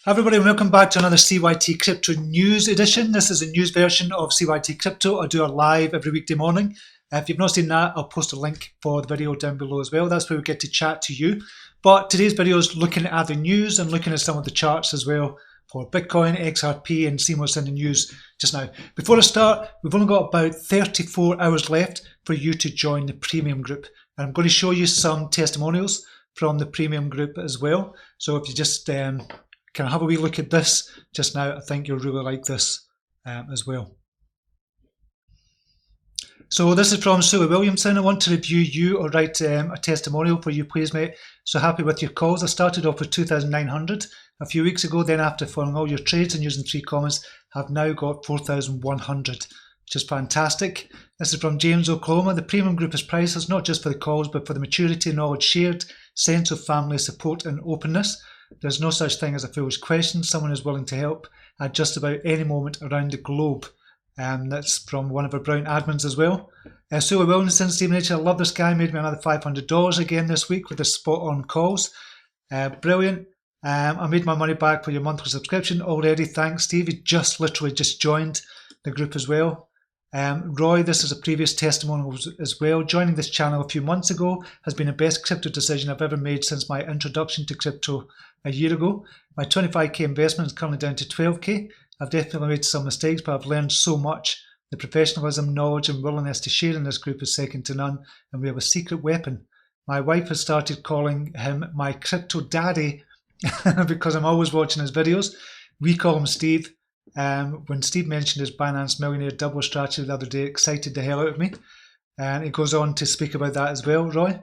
Everybody, welcome back to another CYT-Crypto news edition. This is a news version of CYT-Crypto. I do a live every weekday morning. If you've not seen that, I'll post a link for the video down below as well. That's where we get to chat to you. But today's video is looking at the news and looking at some of the charts as well for Bitcoin, XRP, and seeing what's in the news just now. Before I start, we've only got about 34 hours left for you to join the premium group. And I'm going to show you some testimonials from the premium group as well. So if you just can I have a wee look at this just now? I think you'll really like this as well. So this is from Sue Williamson. I want to review you or write a testimonial for you, please, mate. So happy with your calls. I started off with 2,900 a few weeks ago. Then after following all your trades and using 3 comments, have now got 4,100, which is fantastic. This is from James Oklahoma. The premium group is priceless, not just for the calls, but for the maturity, knowledge shared, sense of family support and openness. There's no such thing as a foolish question. Someone is willing to help at just about any moment around the globe. That's from one of our Brown admins as well. Sue Williamson, Stephen H. I love this guy. Made me another $500 again this week with the spot on calls. Brilliant. I made my money back for your monthly subscription already. Thanks, Steve. He literally just joined the group as well. Roy, this is a previous testimonial as well. Joining this channel a few months ago has been the best crypto decision I've ever made since my introduction to crypto a year ago. My 25k investment is currently down to 12k. I've definitely made some mistakes, but I've learned so much. The professionalism, knowledge and willingness to share in this group is second to none, and we have a secret weapon. My wife has started calling him my crypto daddy because I'm always watching his videos. We call him Steve. When Steve mentioned his Binance millionaire double strategy the other day, it excited the hell out of me. And he goes on to speak about that as well, Roy.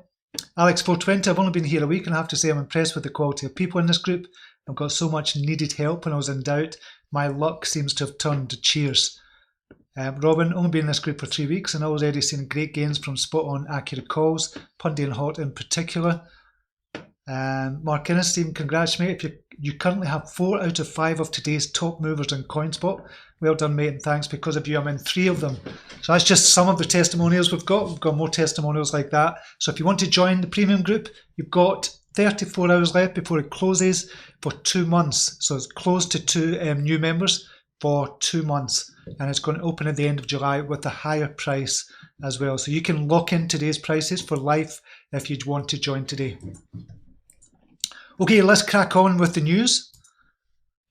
Alex420, I've only been here a week and I have to say I'm impressed with the quality of people in this group. I've got so much needed help when I was in doubt. My luck seems to have turned to cheers. Robin, only been in this group for 3 weeks and already seen great gains from spot on accurate calls, Pundy and Hot in particular. Mark Innes, Stephen, congrats mate. If you currently have 4 out of 5 of today's top movers in CoinSpot. Well done mate, and thanks. Because of you I'm in 3 of them. So that's just some of the testimonials we've got. We've got more testimonials like that. So if you want to join the premium group, you've got 34 hours left before it closes for 2 months. So it's closed to 2 new members for 2 months, and it's going to open at the end of July with a higher price as well. So you can lock in today's prices for life if you want to join today. Okay, let's crack on with the news.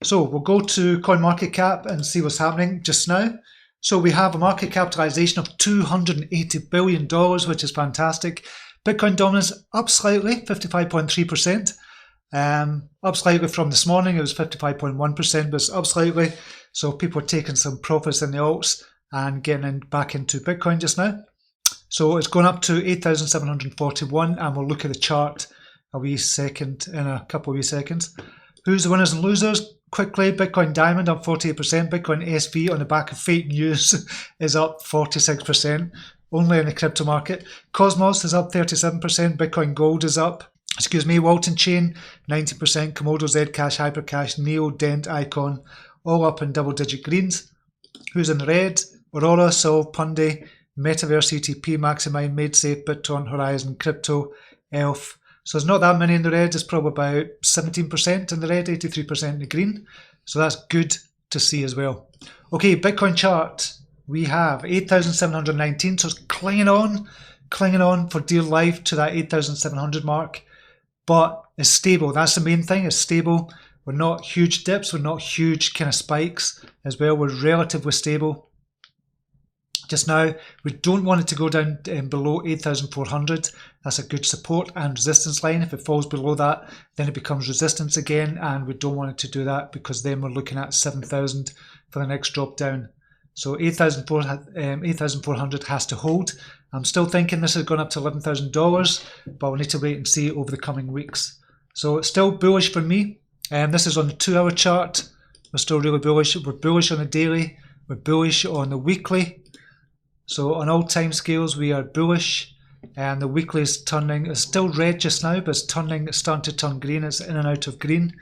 So we'll go to CoinMarketCap and see what's happening just now. So we have a market capitalization of $280 billion, which is fantastic. Bitcoin dominance up slightly, 55.3%. Up slightly from this morning, it was 55.1%, but it's up slightly. So people are taking some profits in the alts and getting back into Bitcoin just now. So it's going up to 8,741, and we'll look at the chart a wee second in a couple of wee seconds. Who's the winners and losers? Quickly, Bitcoin Diamond up 48%, Bitcoin SV on the back of fake news is up 46%, only in the crypto market. Cosmos is up 37%, Bitcoin Gold is up, Walton Chain 90%, Komodo, Zcash, Hypercash, Neo, Dent, Icon, all up in double-digit greens. Who's in the red? Aurora, Sol, Pundy, Metaverse, ETP, Maximind, MadeSafe, BitTorrent, Horizon, Crypto, Elf. So there's not that many in the red. It's probably about 17% in the red, 83% in the green. So that's good to see as well. Okay, Bitcoin chart. We have 8,719. So it's clinging on for dear life to that 8,700 mark. But it's stable. That's the main thing. It's stable. We're not huge dips. We're not huge kind of spikes as well. We're relatively stable. Just now, we don't want it to go down below 8,400. That's a good support and resistance line. If it falls below that, then it becomes resistance again, and we don't want it to do that because then we're looking at 7,000 for the next drop down. So 8,400 has to hold. I'm still thinking this has gone up to $11,000, but we'll need to wait and see over the coming weeks. So it's still bullish for me. This is on the 2-hour chart. We're still really bullish. We're bullish on the daily. We're bullish on the weekly. So on all time scales, we are bullish, and the weekly is turning. It's still red just now, but it's starting to turn green. It's in and out of green.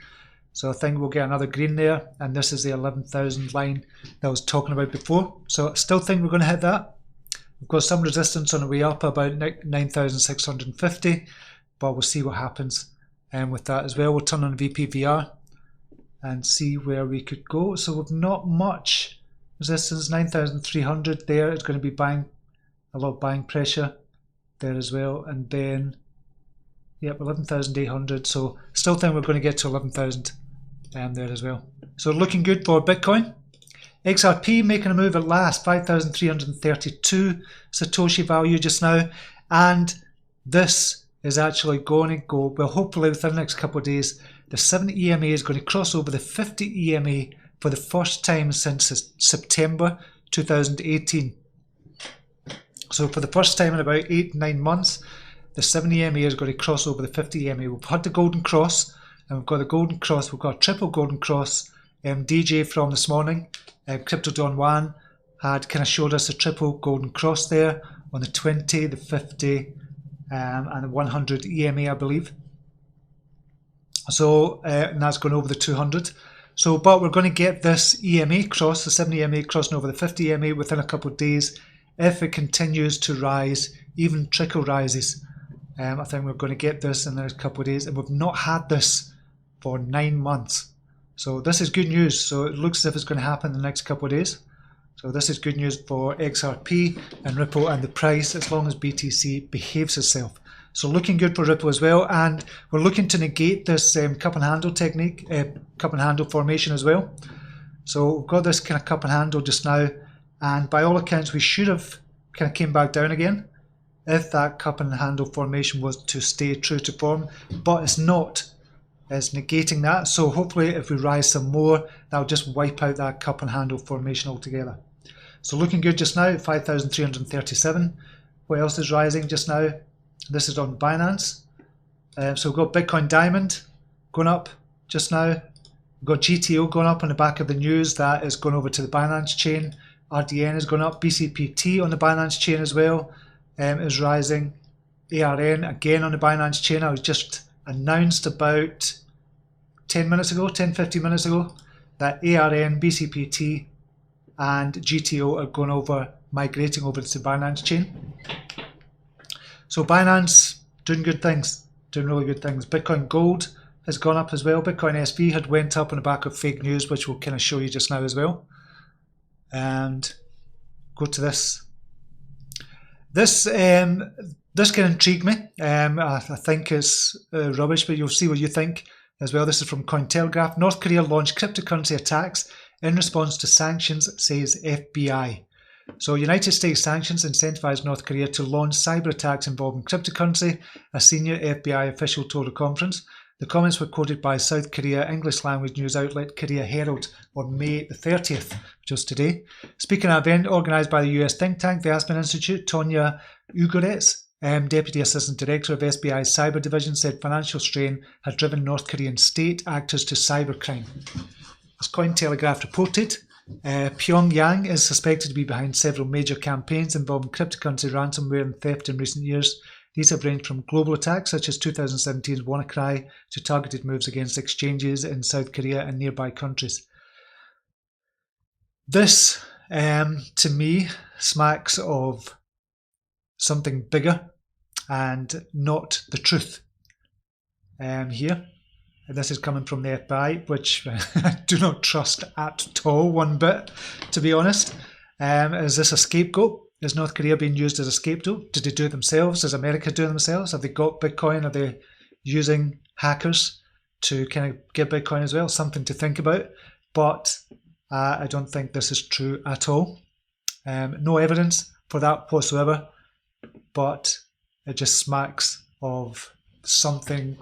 So I think we'll get another green there, and this is the 11,000 line that I was talking about before. So I still think we're going to hit that. We've got some resistance on the way up, about 9,650, but we'll see what happens with that as well. We'll turn on VPVR. and see where we could go. So we've not much resistance. 9,300 there. It's going to be buying, a lot of buying pressure there as well. And then, yep, 11,800. So still think we're going to get to 11,000 there as well. So looking good for Bitcoin. XRP making a move at last, 5,332 Satoshi value just now. And this is actually going to go, well, hopefully within the next couple of days, the 70 EMA is going to cross over the 50 EMA for the first time since September 2018. So for the first time in about 8-9 months, the 70 EMA is going to cross over the 50 EMA. We've had the golden cross, and we've got the golden cross, we've got a triple golden cross. DJ from this morning, Crypto Don Juan, had kind of showed us a triple golden cross there on the 20, the 50, and the 100 EMA, I believe. So, and that's going over the 200. So, but we're going to get this EMA cross, the 70 EMA crossing over the 50 EMA within a couple of days. If it continues to rise, even trickle rises, I think we're going to get this in the next couple of days. And we've not had this for 9 months. So this is good news. So it looks as if it's going to happen in the next couple of days. So this is good news for XRP and Ripple and the price, as long as BTC behaves itself. So looking good for Ripple as well. And we're looking to negate this cup and handle technique, cup and handle formation as well. So we've got this kind of cup and handle just now. And by all accounts, we should have kind of came back down again if that cup and handle formation was to stay true to form. But it's not. It's negating that. So hopefully if we rise some more, that'll just wipe out that cup and handle formation altogether. So looking good just now, 5,337. What else is rising just now? This is on Binance. So we've got Bitcoin Diamond going up just now. We've got GTO going up on the back of the news that is going over to the Binance chain. RDN is going up. BCPT on the Binance chain as well is rising. ARN again on the Binance chain. I was just announced about 10 minutes ago, 10-15 minutes ago, that ARN, BCPT and GTO are going over, migrating over to the Binance chain. So Binance doing good things, doing really good things. Bitcoin Gold has gone up as well. Bitcoin SV had went up on the back of fake news, which we'll kind of show you just now as well. And go to this. This can intrigue me. I think it's rubbish, but you'll see what you think as well. This is from Cointelegraph. North Korea launched cryptocurrency attacks in response to sanctions, says FBI. So United States sanctions incentivized North Korea to launch cyber attacks involving cryptocurrency, a senior FBI official told a conference. The comments were quoted by South Korea English language news outlet Korea Herald on May the 30th, which was today. Speaking at an event organised by the US think tank, the Aspen Institute, Tonya Ugoretz, Deputy Assistant Director of SBI's Cyber Division, said financial strain had driven North Korean state actors to cybercrime. As Cointelegraph reported, Pyongyang is suspected to be behind several major campaigns involving cryptocurrency ransomware and theft in recent years. These have ranged from global attacks such as 2017's WannaCry to targeted moves against exchanges in South Korea and nearby countries. This, to me, smacks of something bigger and not the truth here. And this is coming from the FBI, which I do not trust at all, one bit, to be honest. Is this a scapegoat? Is North Korea being used as a scapegoat? Did they do it themselves? Is America doing it themselves? Have they got Bitcoin? Are they using hackers to kind of get Bitcoin as well? Something to think about. But I don't think this is true at all. No evidence for that whatsoever. But it just smacks of something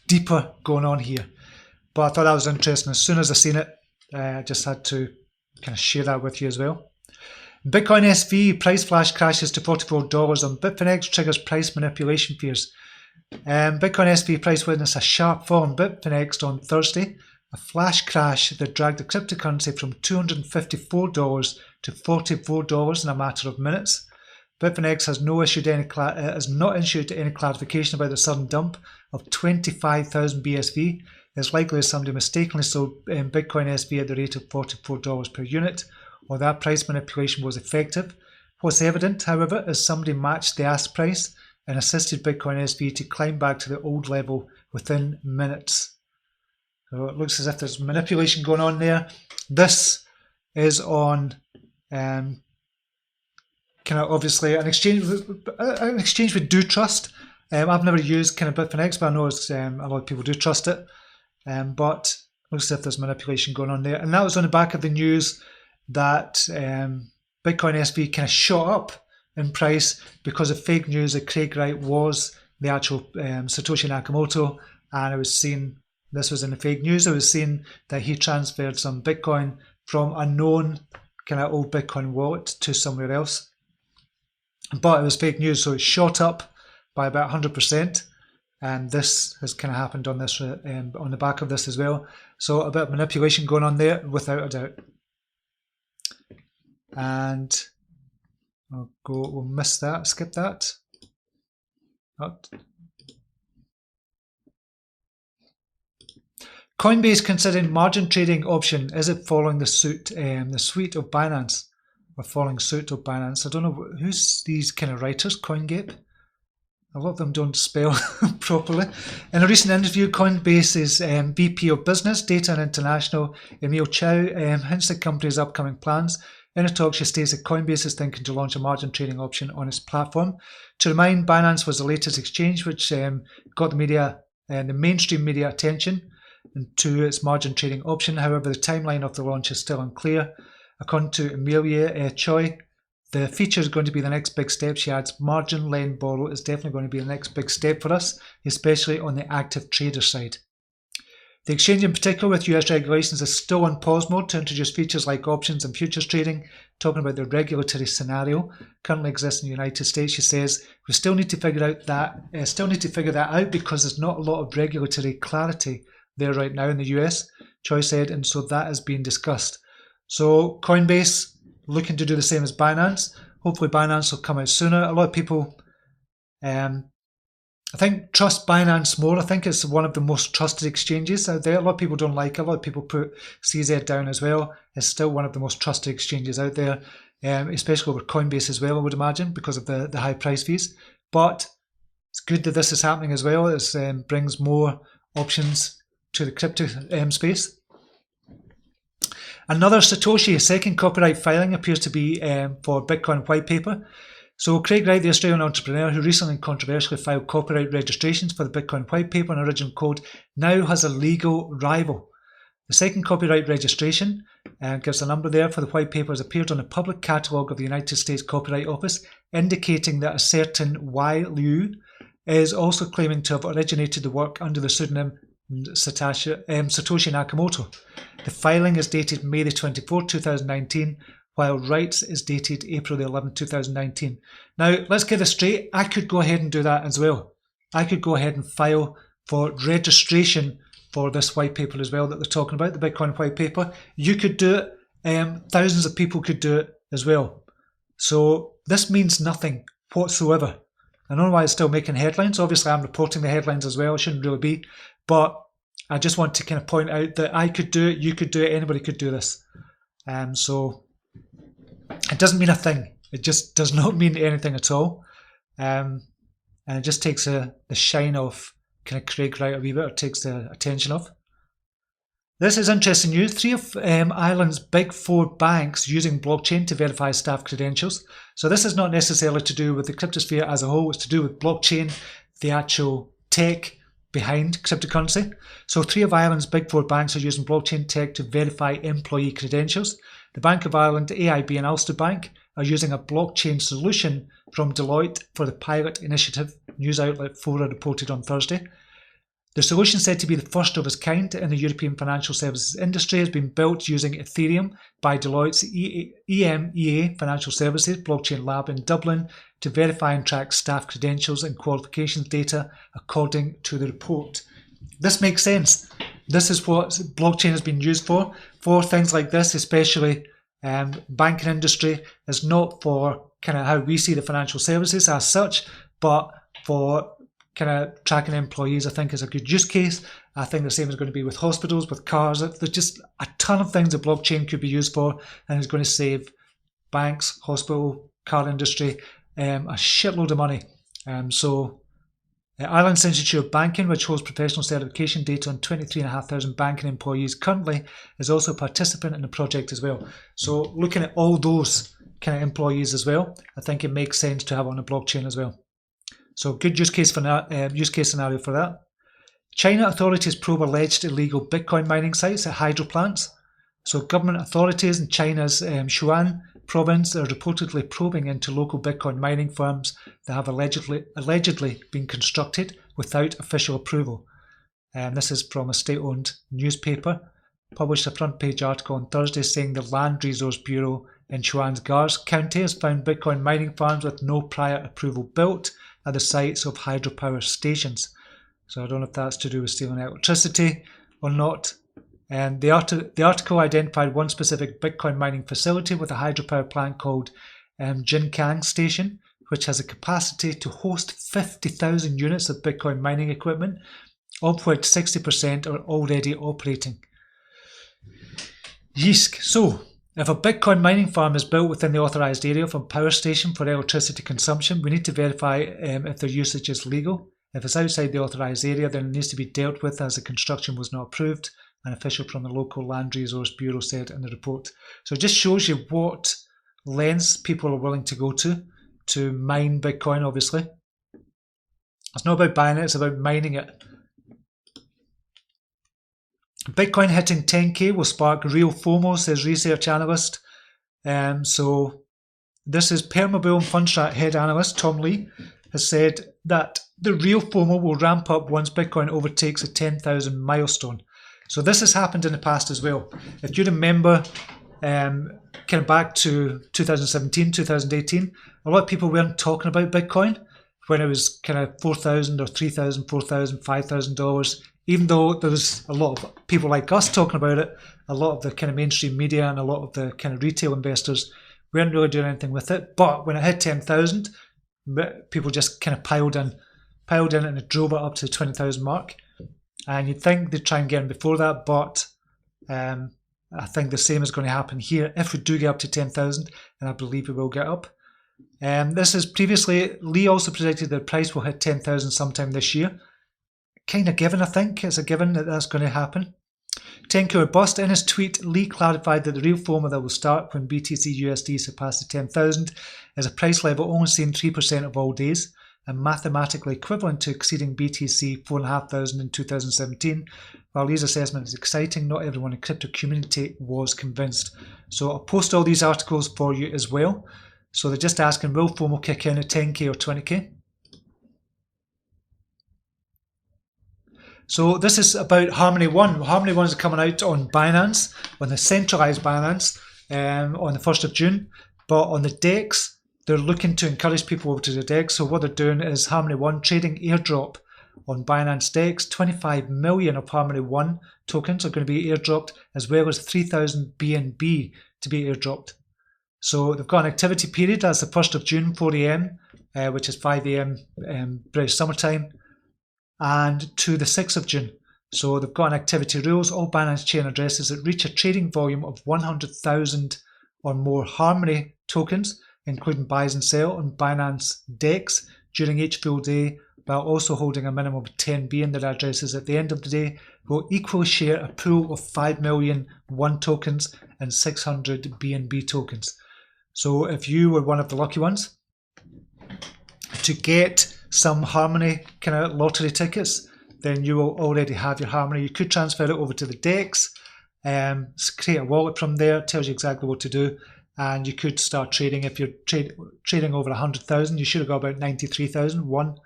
deeper going on here. But I thought that was interesting. As soon as I seen it, I just had to kind of share that with you as well. Bitcoin SV price flash crashes to $44 on BitFinex, triggers price manipulation fears. Bitcoin SV price witnessed a sharp fall on BitFinex on Thursday, a flash crash that dragged the cryptocurrency from $254 to $44 in a matter of minutes. BitFinex has not issued any clarification about the sudden dump of 25,000 BSV. It's likely that somebody mistakenly sold Bitcoin SV at the rate of $44 per unit, or that price manipulation was effective. What's evident, however, is somebody matched the ask price and assisted Bitcoin SV to climb back to the old level within minutes. So it looks as if there's manipulation going on there. This is on kind of obviously an exchange we do trust. I've never used kind of BitFinex, but I know a lot of people do trust it. But it looks as if there's manipulation going on there. And that was on the back of the news that Bitcoin SV kind of shot up in price because of fake news that Craig Wright was the actual Satoshi Nakamoto, and I was seeing this was in the fake news. I was seeing that he transferred some Bitcoin from a known kind of old Bitcoin wallet to somewhere else, but it was fake news, so it shot up by about 100%, and this has kind of happened on this on the back of this as well. So a bit of manipulation going on there, without a doubt. And we'll miss that, skip that. Coinbase considering margin trading option. Is it following the suit of Binance? Or following suit of Binance? I don't know who's these kind of writers. CoinGape. A lot of them don't spell properly. In a recent interview, Coinbase's VP of Business, Data and International, Emil Chow, hints at the company's upcoming plans. In a talk, she states that Coinbase is thinking to launch a margin trading option on its platform. To remind, Binance was the latest exchange which got the media and the mainstream media attention to its margin trading option. However, the timeline of the launch is still unclear. According to Emilia Choi, the feature is going to be the next big step. She adds, margin lend borrow is definitely going to be the next big step for us, especially on the active trader side. The exchange in particular with US regulations is still on pause mode to introduce features like options and futures trading. Talking about the regulatory scenario currently exists in the United States, she says, we still need to figure that out because there's not a lot of regulatory clarity there right now in the US, Choi said, and so that is being discussed. So Coinbase looking to do the same as Binance. Hopefully Binance will come out sooner. A lot of people I think trust Binance more. I think it's one of the most trusted exchanges out there. A lot of people don't like it. A lot of people put CZ down as well. It's still one of the most trusted exchanges out there, especially over Coinbase as well, I would imagine, because of the high price fees. But it's good that this is happening as well. It brings more options to the crypto space. Another Satoshi, a second copyright filing appears to be for Bitcoin white paper. So Craig Wright, the Australian entrepreneur who recently controversially filed copyright registrations for the Bitcoin white paper and original code, now has a legal rival. The second copyright registration gives a number there for the white paper, has appeared on the public catalogue of the United States Copyright Office, indicating that a certain Y. Liu is also claiming to have originated the work under the pseudonym Satoshi Nakamoto. The filing is dated May the 24th, 2019, while Wright's is dated April the 11th, 2019. Now, let's get this straight. I could go ahead and do that as well. I could go ahead and file for registration for this white paper as well that they're talking about, the Bitcoin white paper. You could do it. Thousands of people could do it as well. So this means nothing whatsoever. I don't know why it's still making headlines. Obviously, I'm reporting the headlines as well. It shouldn't really be. But I just want to kind of point out that I could do it, you could do it, anybody could do this. So it doesn't mean a thing. It just does not mean anything at all. And it just takes the shine off kind of Craig Wright a wee bit, or takes the attention off. This is interesting news. 3 of Ireland's big 4 banks using blockchain to verify staff credentials. So this is not necessarily to do with the cryptosphere as a whole. It's to do with blockchain, the actual tech behind cryptocurrency. So 3 of Ireland's big 4 banks are using blockchain tech to verify employee credentials. The Bank of Ireland, AIB and Ulster Bank are using a blockchain solution from Deloitte for the pilot initiative, news outlet Fora reported on Thursday. The solution, said to be the first of its kind in the European financial services industry, has been built using Ethereum by Deloitte's EMEA Financial Services blockchain lab in Dublin to verify and track staff credentials and qualifications data, according to the report. This makes sense. This is what blockchain has been used for things like this, especially banking industry. Is not for kind of how we see the financial services as such, but for kind of tracking employees. I think is a good use case. I think the same is going to be with hospitals, with cars. There's just a ton of things that blockchain could be used for, and it's going to save banks, hospital, car industry a shitload of money. So Ireland's Institute of Banking, which holds professional certification data on 23,500 banking employees currently, is also a participant in the project as well. So looking at all those kind of employees as well, I think it makes sense to have on the blockchain as well. So good use case scenario for that. China authorities probe alleged illegal Bitcoin mining sites at hydro plants. So government authorities in China's Sichuan province are reportedly probing into local Bitcoin mining farms that have allegedly been constructed without official approval. This is from a state-owned newspaper. Published a front-page article on Thursday saying the Land Resource Bureau in Sichuan's Gars County has found Bitcoin mining farms with no prior approval built at the sites of hydropower stations. So I don't know if that's to do with stealing electricity or not. And the article identified one specific Bitcoin mining facility with a hydropower plant called Jinkang Station, which has a capacity to host 50,000 units of Bitcoin mining equipment, of which 60% are already operating. Yeesk. So, if a Bitcoin mining farm is built within the authorized area of a power station for electricity consumption, we need to verify if their usage is legal. If it's outside the authorized area, then it needs to be dealt with as the construction was not approved, an official from the local Land Resource Bureau said in the report. So it just shows you what lengths people are willing to go to mine Bitcoin, obviously. It's not about buying it, it's about mining it. Bitcoin hitting 10k will spark real FOMO, says research analyst. So this is Permabull and Fundstrat head analyst Tom Lee has said that the real FOMO will ramp up once Bitcoin overtakes a 10,000 milestone. So this has happened in the past as well. If you remember, kind of back to 2017, 2018, a lot of people weren't talking about Bitcoin when it was kind of $4,000 or $3,000, $4,000, $5,000. Even though there was a lot of people like us talking about it, a lot of the kind of mainstream media and a lot of the kind of retail investors weren't really doing anything with it. But when it hit 10,000, people just kind of piled in and it drove it up to the 20,000 mark. And you'd think they'd try and get in before that, but I think the same is going to happen here if we do get up to 10,000, and I believe we will get up. This is previously, Lee also predicted that the price will hit 10,000 sometime this year. Kind of given, I think. It's a given that that's going to happen. 10k or bust. In his tweet, Lee clarified that the real FOMO that will start when BTC USD surpasses 10,000 is a price level only seen 3% of all days, and mathematically equivalent to exceeding BTC 4,500 in 2017. While Lee's assessment is exciting, not everyone in the crypto community was convinced. So I'll post all these articles for you as well. So they're just asking, will FOMO kick in at 10k or 20k? So this is about Harmony One. Harmony One is coming out on Binance, on the centralized Binance, on the 1st of June. But on the DEX, they're looking to encourage people over to the DEX. So what they're doing is Harmony One trading Airdrop on Binance DEX. 25 million of Harmony One tokens are going to be airdropped, as well as 3,000 BNB to be airdropped. So they've got an activity period. That's the 1st of June, 4 AM, which is 5 AM British summertime, and to the 6th of June. So they've got an activity rules. All Binance chain addresses that reach a trading volume of 100,000 or more Harmony tokens, including buys and sell on Binance DEX during each full day, while also holding a minimum of 10 B in their addresses at the end of the day, will equally share a pool of 5 million One tokens and 600 BNB tokens. So if you were one of the lucky ones to get some Harmony kind of lottery tickets, then you will already have your Harmony. You could transfer it over to the DEX, create a wallet from there, tells you exactly what to do, and you could start trading. If you're trading over 100,000, you should have got about 93,000 One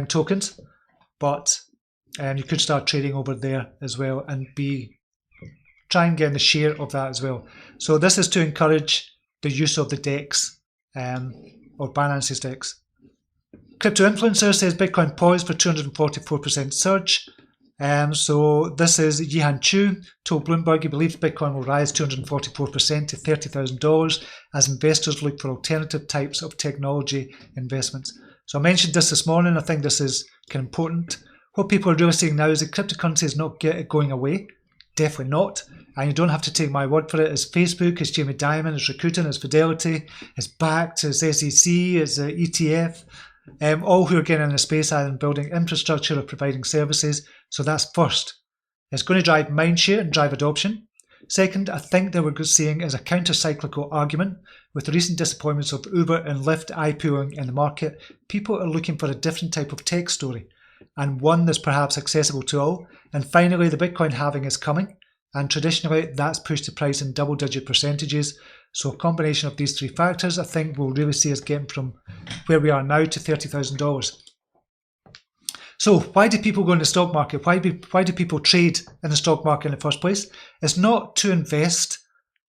tokens, but you could start trading over there as well and try and get the share of that as well. So this is to encourage the use of the DEX or Binance's DEX. Crypto influencer says Bitcoin poised for 244% surge. So this is Yihan Chu told Bloomberg he believes Bitcoin will rise 244% to $30,000 as investors look for alternative types of technology investments. So I mentioned this morning. I think this is kind of important. What people are really saying now is that cryptocurrency is not going away. Definitely not. And you don't have to take my word for it. It's Facebook, it's Jamie Dimon, it's Rakuten, it's Fidelity, it's Bakkt, it's SEC, it's ETF. all who are getting in the space either building infrastructure or providing services. So that's first. It's going to drive mindshare and drive adoption. Second, I think that we're seeing is a counter-cyclical argument. With the recent disappointments of Uber and Lyft IPOing in the market, people are looking for a different type of tech story, and one that's perhaps accessible to all. And finally, the Bitcoin halving is coming, and traditionally that's pushed the price in double-digit percentages. So a combination of these three factors, I think, will really see us getting from where we are now to $30,000. So why do people go in the stock market? Why do people trade in the stock market in the first place? It's not to invest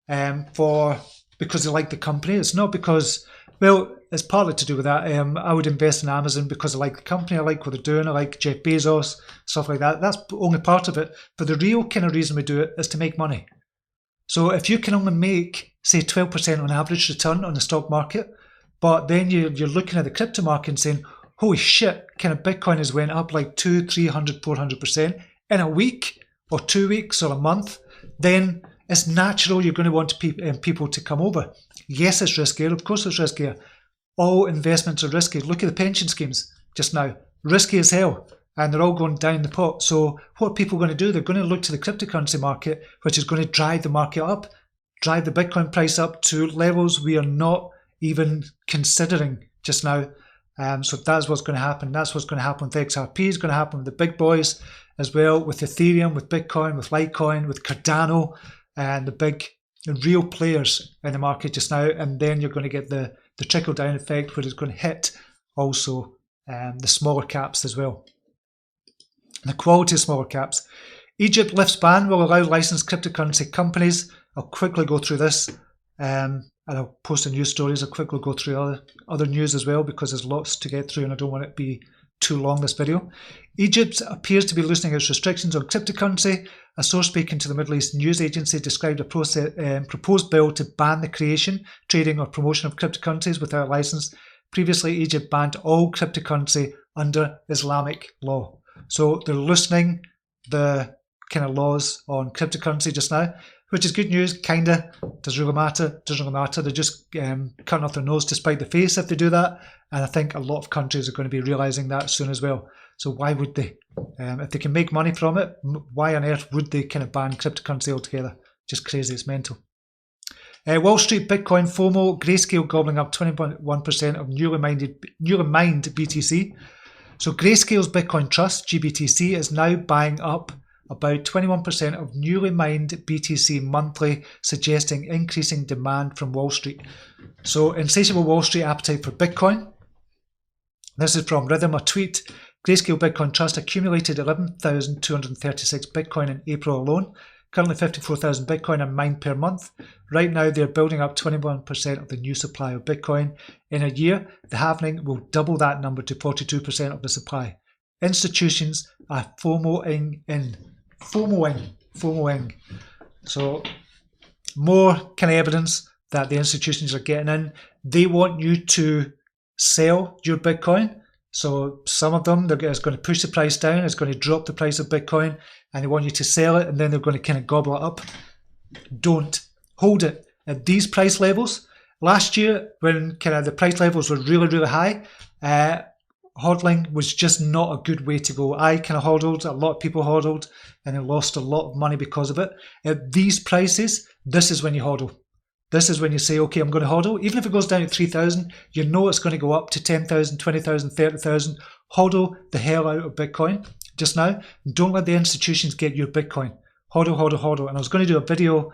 because they like the company. It's not because, well, it's partly to do with that. I would invest in Amazon because I like the company. I like what they're doing. I like Jeff Bezos, stuff like that. That's only part of it. But the real kind of reason we do it is to make money. So if you can only make, say, 12% on average return on the stock market, but then you're looking at the crypto market and saying, holy shit, kind of Bitcoin has went up like 200, 300, 400% in a week or 2 weeks or a month, then it's natural you're going to want people to come over. Yes, it's riskier. Of course it's riskier. All investments are risky. Look at the pension schemes just now. Risky as hell. And they're all going down the pot. So what are people going to do? They're going to look to the cryptocurrency market, which is going to drive the market up, drive the Bitcoin price up to levels we are not even considering just now. So that's what's going to happen. That's what's going to happen with XRP. It's going to happen with the big boys as well, with Ethereum, with Bitcoin, with Litecoin, with Cardano, and the big real players in the market just now. And then you're going to get the trickle-down effect, where it's going to hit also the smaller caps as well. The quality of smaller caps. Egypt lifts ban will allow licensed cryptocurrency companies. I'll quickly go through this. And I'll post the news stories. I'll quickly go through other news as well, because there's lots to get through and I don't want it to be too long, this video. Egypt appears to be loosening its restrictions on cryptocurrency. A source speaking to the Middle East news agency described a proposed bill to ban the creation, trading or promotion of cryptocurrencies without a license. Previously, Egypt banned all cryptocurrency under Islamic law. So they're loosening the kind of laws on cryptocurrency just now, which is good news, kinda. Doesn't really matter. Doesn't really matter. They're just cutting off their nose to spite the face if they do that. And I think a lot of countries are going to be realising that soon as well. So why would they? If they can make money from it, why on earth would they kind of ban cryptocurrency altogether? Just crazy. It's mental. Wall Street Bitcoin FOMO, Grayscale gobbling up 21% of newly mined BTC. So Grayscale's Bitcoin Trust, GBTC, is now buying up about 21% of newly mined BTC monthly, suggesting increasing demand from Wall Street. So insatiable Wall Street appetite for Bitcoin. This is from Rhythm, a tweet. Grayscale Bitcoin Trust accumulated 11,236 Bitcoin in April alone. Currently 54,000 Bitcoin are mined per month. Right now they're building up 21% of the new supply of Bitcoin. In a year, the halving will double that number to 42% of the supply. Institutions are FOMOing in. FOMOing. So more kind of evidence that the institutions are getting in. They want you to sell your Bitcoin. So some of them, it's going to push the price down, it's going to drop the price of Bitcoin, and they want you to sell it, and then they're going to kind of gobble it up. Don't hold it at these price levels. Last year, when kind of the price levels were really, really high, hodling was just not a good way to go. I kind of hodled, a lot of people hodled, and they lost a lot of money because of it. At these prices, this is when you hodl. This is when you say, okay, I'm going to hodl. Even if it goes down to 3,000, you know it's going to go up to 10,000, 20,000, 30,000. Hodl the hell out of Bitcoin just now. Don't let the institutions get your Bitcoin. Hodl, hodl, hodl. And I was going to do a video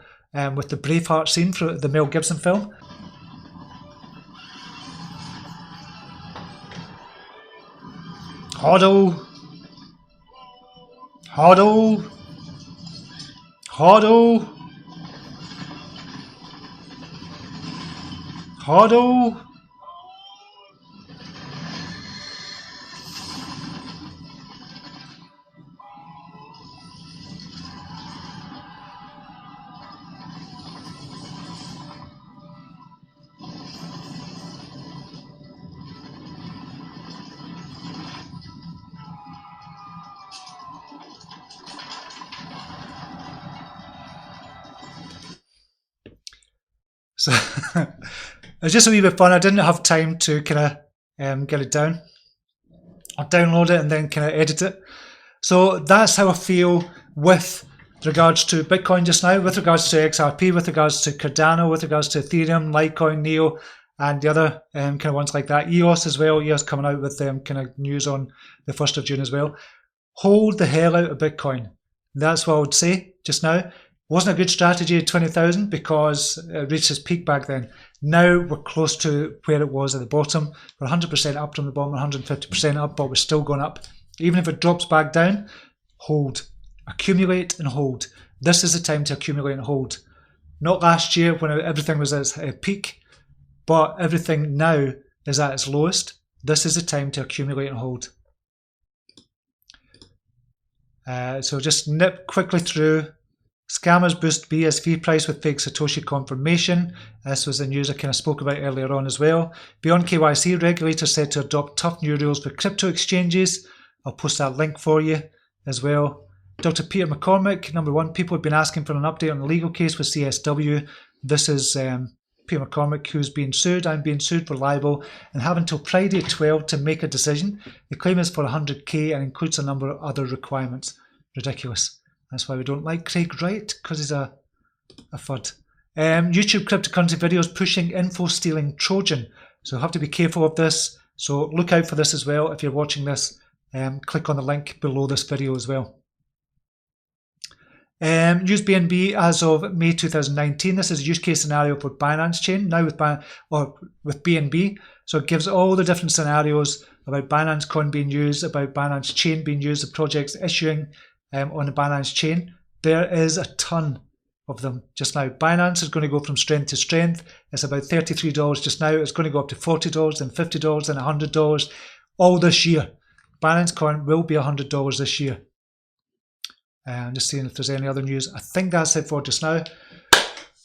with the Braveheart scene for the Mel Gibson film. Hodl. Hodl. Hodl. Hodl. So it's just a wee bit fun. I didn't have time to kind of get it down, or download it and then kind of edit it. So that's how I feel with regards to Bitcoin just now, with regards to XRP, with regards to Cardano, with regards to Ethereum, Litecoin, Neo, and the other kind of ones like that. EOS as well. EOS coming out with kind of news on the 1st of June as well. Hold the hell out of Bitcoin. That's what I would say just now. Wasn't a good strategy at 20,000 because it reached its peak back then. Now we're close to where it was at the bottom. We're 100% up from the bottom, 150% up, but we're still going up. Even if it drops back down, hold. Accumulate and hold. This is the time to accumulate and hold. Not last year when everything was at its peak, but everything now is at its lowest. This is the time to accumulate and hold. So just nip quickly through. Scammers boost BSV price with fake Satoshi confirmation. This was the news I kind of spoke about earlier on as well. Beyond KYC, regulators said to adopt tough new rules for crypto exchanges. I'll post that link for you as well. Dr. Peter McCormick, number one, people have been asking for an update on the legal case with CSW. This is Peter McCormick who's being sued. I'm being sued for libel and have until Friday at 12 to make a decision. The claim is for 100k and includes a number of other requirements. Ridiculous. That's why we don't like Craig Wright, because he's a FUD. YouTube cryptocurrency videos pushing info stealing Trojan. So have to be careful of this. So look out for this as well. If you're watching this, click on the link below this video as well. Use BNB as of May 2019. This is a use case scenario for Binance chain, now with BNB. So it gives all the different scenarios about Binance coin being used, about Binance chain being used, the projects issuing on the Binance chain. There is a ton of them just now. Binance is going to go from strength to strength. It's about $33 just now. It's going to go up to $40 and $50 and $100 all this year. Binance coin will be $100 this year. I'm just seeing if there's any other news. I think that's it for just now.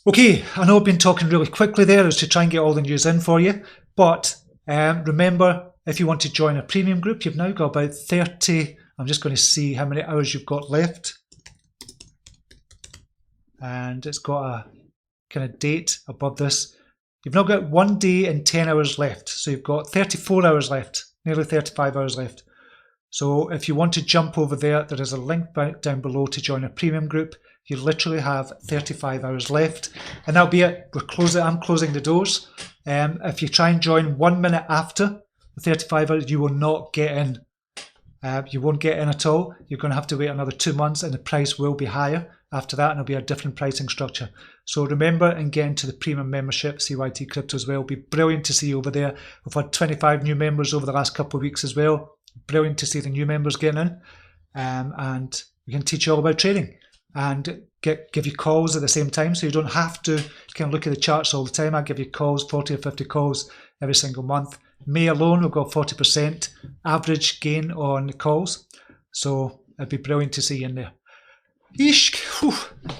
Okay, I know I've been talking really quickly there as to try and get all the news in for you. But remember, if you want to join a premium group, you've now got about 30. I'm just going to see how many hours you've got left. And it's got a kind of date above this. You've now got 1 day and 10 hours left. So you've got 34 hours left, nearly 35 hours left. So if you want to jump over there, there is a link down below to join a premium group. You literally have 35 hours left. And that'll be it. I'm closing the doors. If you try and join 1 minute after the 35 hours, you will not get in. You won't get in at all. You're going to have to wait another 2 months and the price will be higher after that, and it'll be a different pricing structure. So remember and get into the premium membership, CYT-Crypto as well. It'll be brilliant to see you over there. We've had 25 new members over the last couple of weeks as well. Brilliant to see the new members getting in. And we can teach you all about trading and give you calls at the same time, so you don't have to kind of look at the charts all the time. I give you calls, 40 or 50 calls every single month. May alone, we've got 40% average gain on the calls. So it'd be brilliant to see you in there. Yeesh.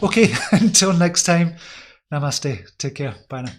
Okay, until next time, namaste. Take care. Bye now.